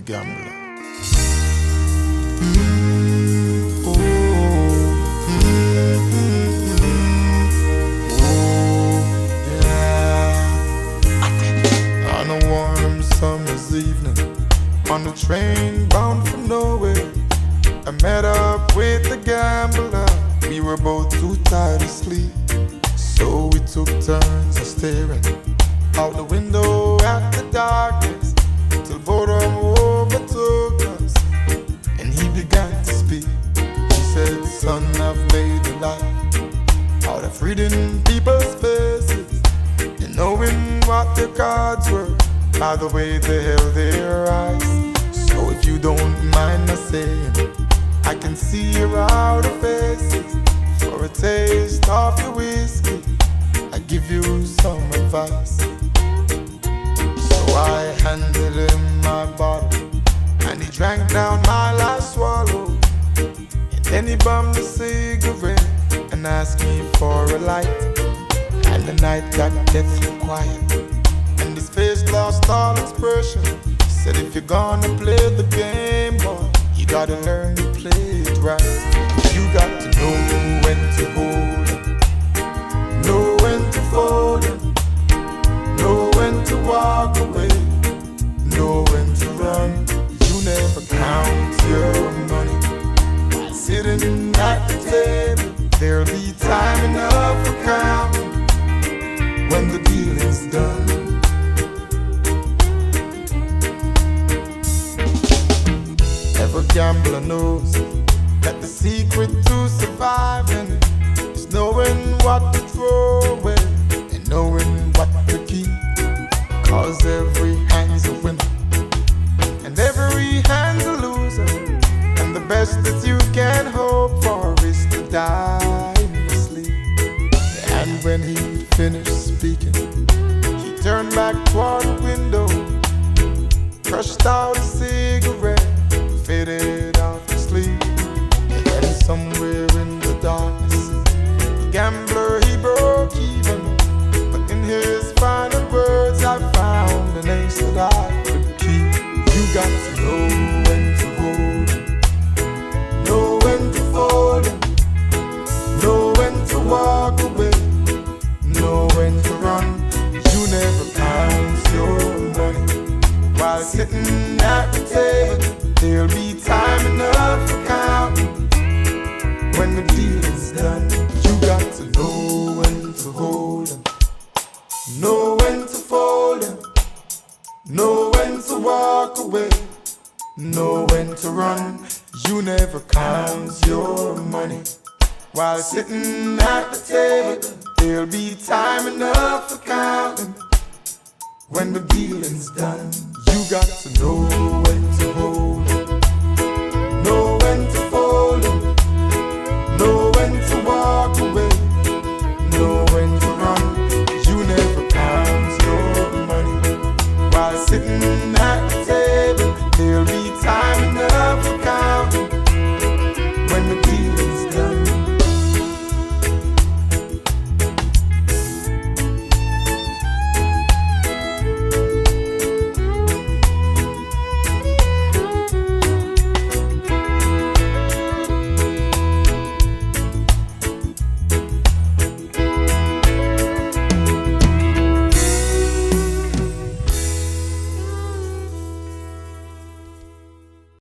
gambler. On a warm summer's evening, on the train bound for nowhere, I met up with a gambler. We were both too tired to sleep, so we took turns of staring out the window at the darkness, till boredom overtook us, and he began to speak. He said, "Son, I've made a life out of reading people's faces and knowing what their cards were by the way they held their eyes. So if you don't mind my saying, I can see your outer faces. For a taste of your whiskey, I give you some advice." So I handed him my bottle, and he drank down my last swallow. And then he bummed a cigarette and asked me for a light. And the night got deathly quiet, and his face lost all expression. He said, "If you're gonna play the game, boy, you gotta learn to play it right. You got to know when to hold it, know when to fold it, know when to walk away, know when to run. You never count your money while sitting at the table. There'll be time enough for counting when the dealing's done." Every gambler knows that the secret to surviving is knowing what to throw away and knowing what to keep. 'Cause every hand's a winner and every hand's a loser, and the best that you can hope for is to die in your sleep. And when he finished speaking, he turned back toward the window, crushed out a cigarette, faded off to sleep. And then somewhere in the darkness, the gambler, he broke even. But in his final words, I found an ace that I could keep. You got to know when to hold it, know when to fold it, know when to walk away, know when to run. You never count your money while sitting at the table. There'll be time enough for counting when the deal is done. You got to know when to hold 'em, know when to fold 'em, know when to walk away, know when to run. You never count your money while sitting at the table. There'll be time enough for counting when the dealing's done. You got to know